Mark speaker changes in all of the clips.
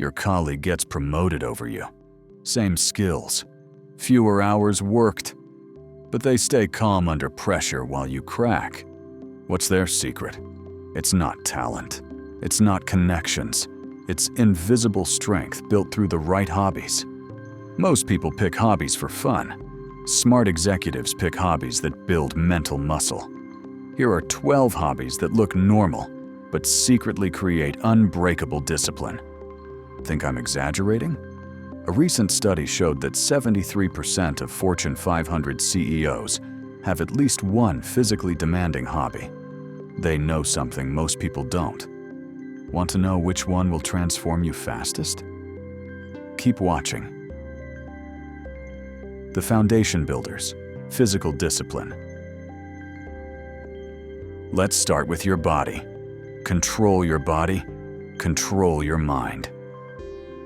Speaker 1: Your colleague gets promoted over you. Same skills, fewer hours worked, but they stay calm under pressure while you crack. What's their secret? It's not talent. It's not connections. It's invisible strength built through the right hobbies. Most people pick hobbies for fun. Smart executives pick hobbies that build mental muscle. Here are 12 hobbies that look normal, but secretly create unbreakable discipline. Think I'm exaggerating? A recent study showed that 73% of Fortune 500 CEOs have at least one physically demanding hobby. They know something most people don't. Want to know which one will transform you fastest? Keep watching. The Foundation Builders, Physical Discipline. Let's start with your body. Control your body, control your mind.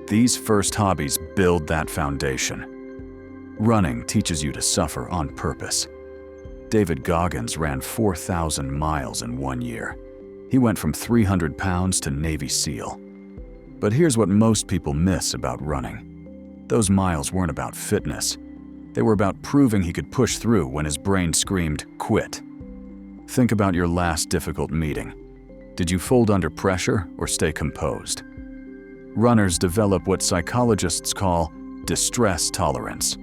Speaker 1: These first hobbies build that foundation. Running teaches you to suffer on purpose. David Goggins ran 4,000 miles in 1 year. He went from 300 pounds to Navy SEAL. But here's what most people miss about running. Those miles weren't about fitness. They were about proving he could push through when his brain screamed, "Quit." Think about your last difficult meeting. Did you fold under pressure or stay composed? Runners develop what psychologists call distress tolerance.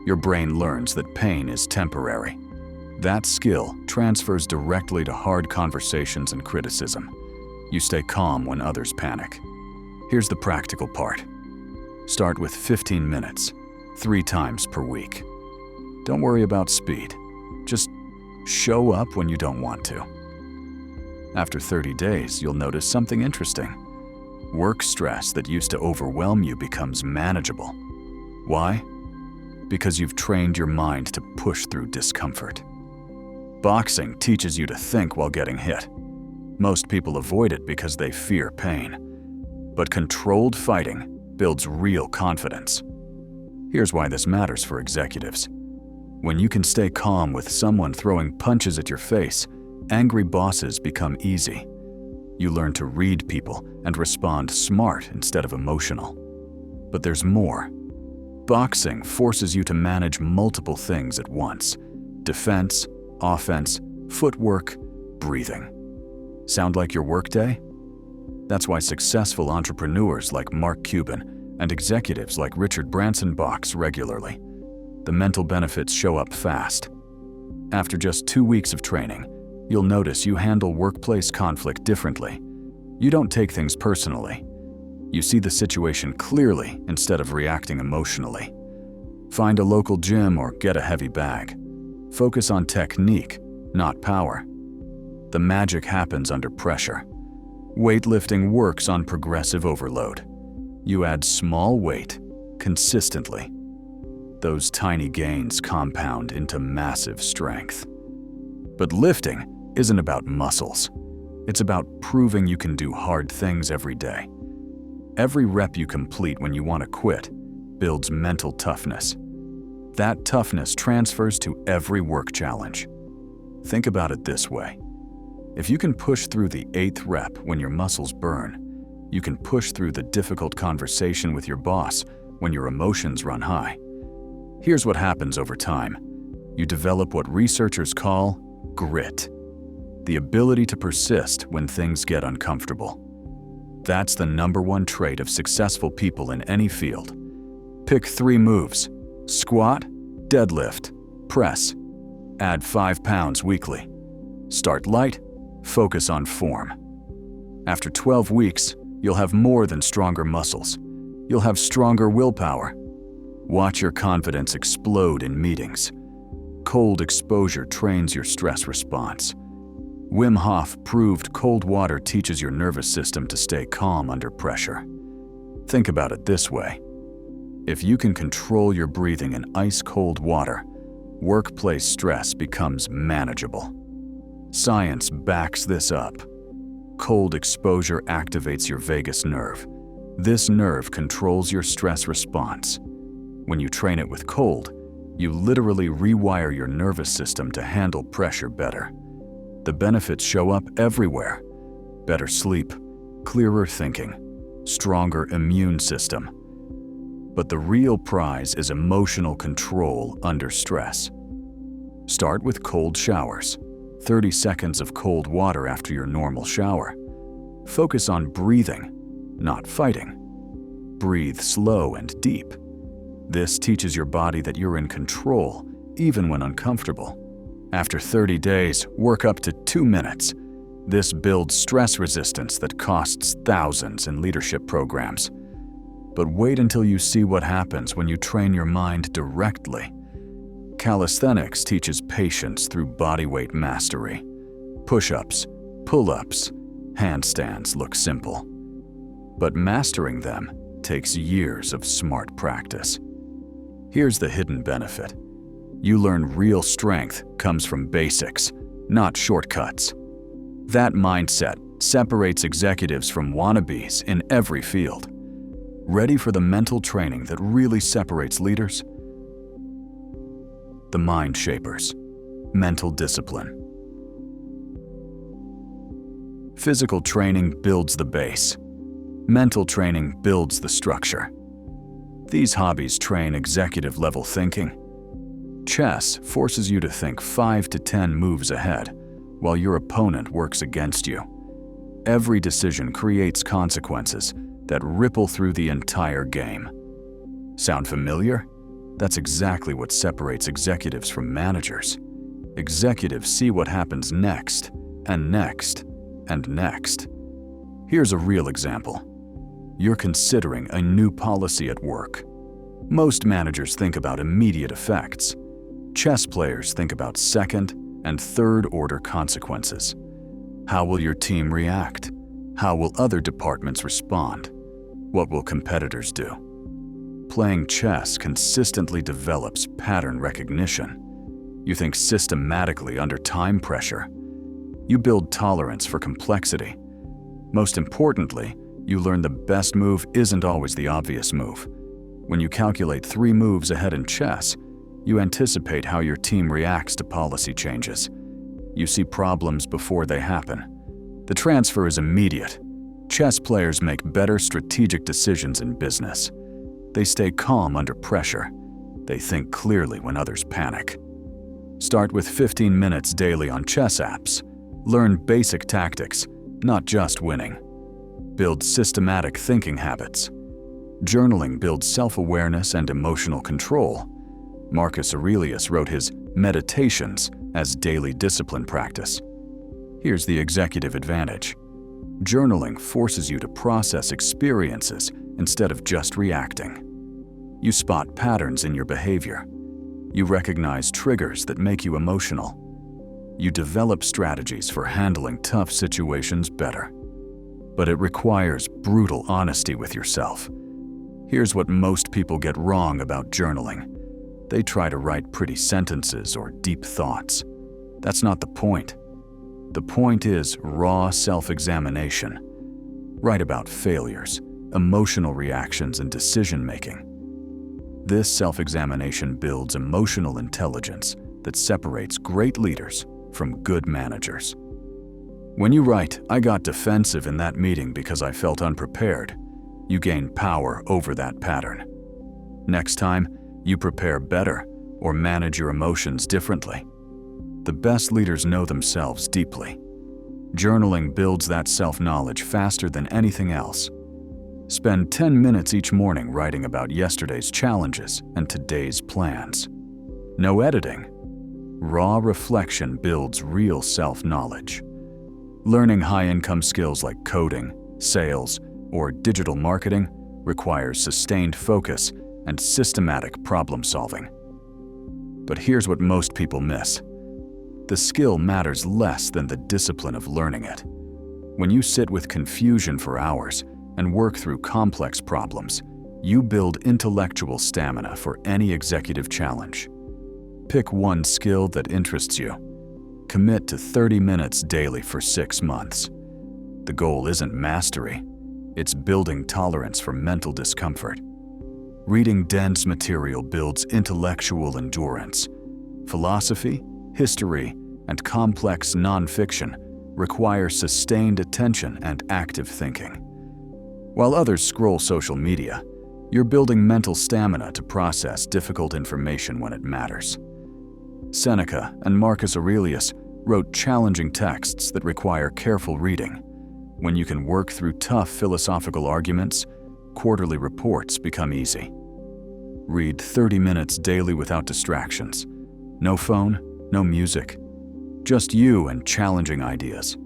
Speaker 1: Your brain learns that pain is temporary. That skill transfers directly to hard conversations and criticism. You stay calm when others panic. Here's the practical part. Start with 15 minutes, 3 times per week. Don't worry about speed. Just show up when you don't want to. After 30 days, you'll notice something interesting. Work stress that used to overwhelm you becomes manageable. Why? Because you've trained your mind to push through discomfort. Boxing teaches you to think while getting hit. Most people avoid it because they fear pain. But controlled fighting builds real confidence. Here's why this matters for executives. When you can stay calm with someone throwing punches at your face, angry bosses become easy. You learn to read people and respond smart instead of emotional. But there's more. Boxing forces you to manage multiple things at once: defense, offense, footwork, breathing. Sound like your workday? That's why successful entrepreneurs like Mark Cuban and executives like Richard Branson box regularly. The mental benefits show up fast. After just 2 weeks of training, you'll notice you handle workplace conflict differently. You don't take things personally. You see the situation clearly instead of reacting emotionally. Find a local gym or get a heavy bag. Focus on technique, not power. The magic happens under pressure. Weightlifting works on progressive overload. You add small weight consistently. Those tiny gains compound into massive strength. But lifting isn't about muscles. It's about proving you can do hard things every day. Every rep you complete when you want to quit builds mental toughness. That toughness transfers to every work challenge. Think about it this way. If you can push through the 8th rep when your muscles burn, you can push through the difficult conversation with your boss when your emotions run high. Here's what happens over time. You develop what researchers call grit, the ability to persist when things get uncomfortable. That's the #1 trait of successful people in any field. Pick 3 moves: squat, deadlift, press. Add 5 pounds weekly. Start light, focus on form. After 12 weeks, you'll have more than stronger muscles. You'll have stronger willpower. Watch your confidence explode in meetings. Cold exposure trains your stress response. Wim Hof proved cold water teaches your nervous system to stay calm under pressure. Think about it this way. If you can control your breathing in ice-cold water, workplace stress becomes manageable. Science backs this up. Cold exposure activates your vagus nerve. This nerve controls your stress response. When you train it with cold, you literally rewire your nervous system to handle pressure better. The benefits show up everywhere. Better sleep, clearer thinking, stronger immune system. But the real prize is emotional control under stress. Start with cold showers, 30 seconds of cold water after your normal shower. Focus on breathing, not fighting. Breathe slow and deep. This teaches your body that you're in control, even when uncomfortable. After 30 days, work up to 2 minutes. This builds stress resistance that costs thousands in leadership programs. But wait until you see what happens when you train your mind directly. Calisthenics teaches patience through bodyweight mastery. Push-ups, pull-ups, handstands look simple. But mastering them takes years of smart practice. Here's the hidden benefit. You learn real strength comes from basics, not shortcuts. That mindset separates executives from wannabes in every field. Ready for the mental training that really separates leaders? The Mind Shapers. Mental discipline. Physical training builds the base. Mental training builds the structure. These hobbies train executive-level thinking. Chess forces you to think 5 to 10 moves ahead, while your opponent works against you. Every decision creates consequences that ripple through the entire game. Sound familiar? That's exactly what separates executives from managers. Executives see what happens next, and next, and next. Here's a real example. You're considering a new policy at work. Most managers think about immediate effects. Chess players think about second and third-order consequences. How will your team react? How will other departments respond? What will competitors do? Playing chess consistently develops pattern recognition. You think systematically under time pressure. You build tolerance for complexity. Most importantly, you learn the best move isn't always the obvious move. When you calculate 3 moves ahead in chess, you anticipate how your team reacts to policy changes. You see problems before they happen. The transfer is immediate. Chess players make better strategic decisions in business. They stay calm under pressure. They think clearly when others panic. Start with 15 minutes daily on chess apps. Learn basic tactics, not just winning. Build systematic thinking habits. Journaling builds self-awareness and emotional control. Marcus Aurelius wrote his Meditations as daily discipline practice. Here's the executive advantage. Journaling forces you to process experiences instead of just reacting. You spot patterns in your behavior. You recognize triggers that make you emotional. You develop strategies for handling tough situations better. But it requires brutal honesty with yourself. Here's what most people get wrong about journaling. They try to write pretty sentences or deep thoughts. That's not the point. The point is raw self-examination. Write about failures, emotional reactions, and decision-making. This self-examination builds emotional intelligence that separates great leaders from good managers. When you write, "I got defensive in that meeting because I felt unprepared," you gain power over that pattern. Next time, you prepare better or manage your emotions differently. The best leaders know themselves deeply. Journaling builds that self-knowledge faster than anything else. Spend 10 minutes each morning writing about yesterday's challenges and today's plans. No editing. Raw reflection builds real self-knowledge. Learning high-income skills like coding, sales, or digital marketing requires sustained focus and systematic problem-solving. But here's what most people miss. The skill matters less than the discipline of learning it. When you sit with confusion for hours and work through complex problems, you build intellectual stamina for any executive challenge. Pick one skill that interests you. Commit to 30 minutes daily for 6 months. The goal isn't mastery, it's building tolerance for mental discomfort. Reading dense material builds intellectual endurance. Philosophy, history, and complex nonfiction require sustained attention and active thinking. While others scroll social media, you're building mental stamina to process difficult information when it matters. Seneca and Marcus Aurelius wrote challenging texts that require careful reading. When you can work through tough philosophical arguments, quarterly reports become easy. Read 30 minutes daily without distractions. No phone, no music, just you and challenging ideas.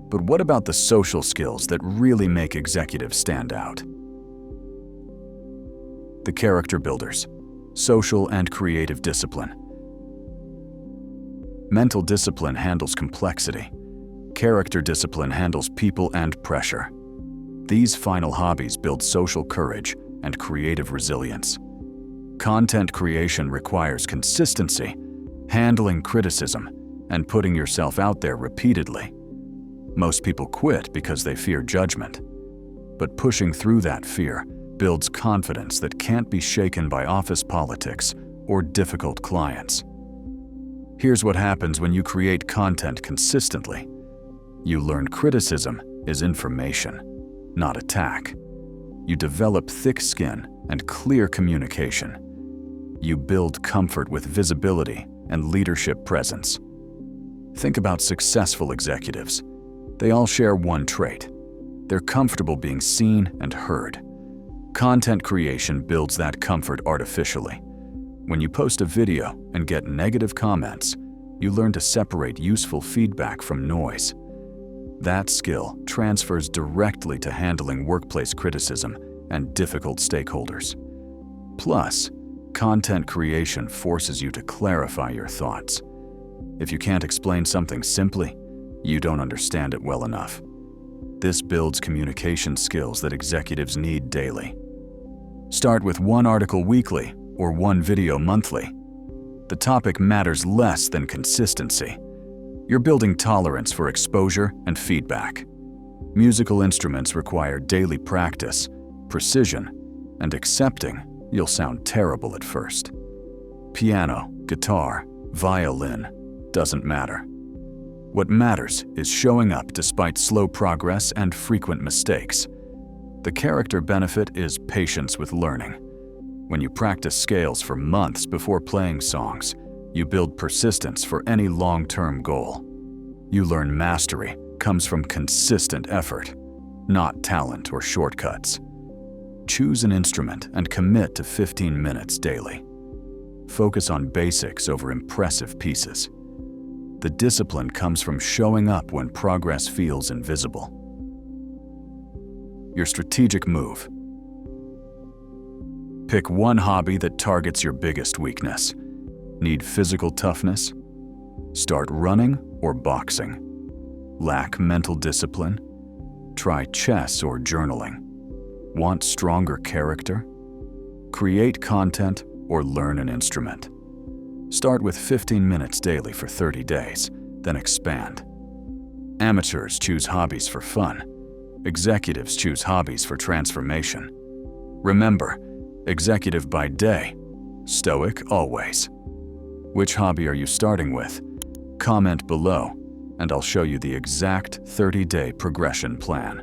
Speaker 1: But what about the social skills that really make executives stand out? The character builders, social and creative discipline. Mental discipline handles complexity. Character discipline handles people and pressure. These final hobbies build social courage and creative resilience. Content creation requires consistency, handling criticism, and putting yourself out there repeatedly. Most people quit because they fear judgment. But pushing through that fear builds confidence that can't be shaken by office politics or difficult clients. Here's what happens when you create content consistently. You learn criticism is information, not attack. You develop thick skin and clear communication. You build comfort with visibility and leadership presence. Think about successful executives. They all share one trait. They're comfortable being seen and heard. Content creation builds that comfort artificially. When you post a video and get negative comments, you learn to separate useful feedback from noise. That skill transfers directly to handling workplace criticism and difficult stakeholders. Plus, content creation forces you to clarify your thoughts. If you can't explain something simply, you don't understand it well enough. This builds communication skills that executives need daily. Start with one article weekly or one video monthly. The topic matters less than consistency. You're building tolerance for exposure and feedback. Musical instruments require daily practice, precision, and accepting you'll sound terrible at first. Piano, guitar, violin, doesn't matter. What matters is showing up despite slow progress and frequent mistakes. The character benefit is patience with learning. When you practice scales for months before playing songs, you build persistence for any long-term goal. You learn mastery comes from consistent effort, not talent or shortcuts. Choose an instrument and commit to 15 minutes daily. Focus on basics over impressive pieces. The discipline comes from showing up when progress feels invisible. Your strategic move. Pick one hobby that targets your biggest weakness. Need physical toughness? Start running or boxing. Lack mental discipline? Try chess or journaling. Want stronger character? Create content or learn an instrument. Start with 15 minutes daily for 30 days, then expand. Amateurs choose hobbies for fun. Executives choose hobbies for transformation. Remember, executive by day, stoic always. Which hobby are you starting with? Comment below, and I'll show you the exact 30-day progression plan.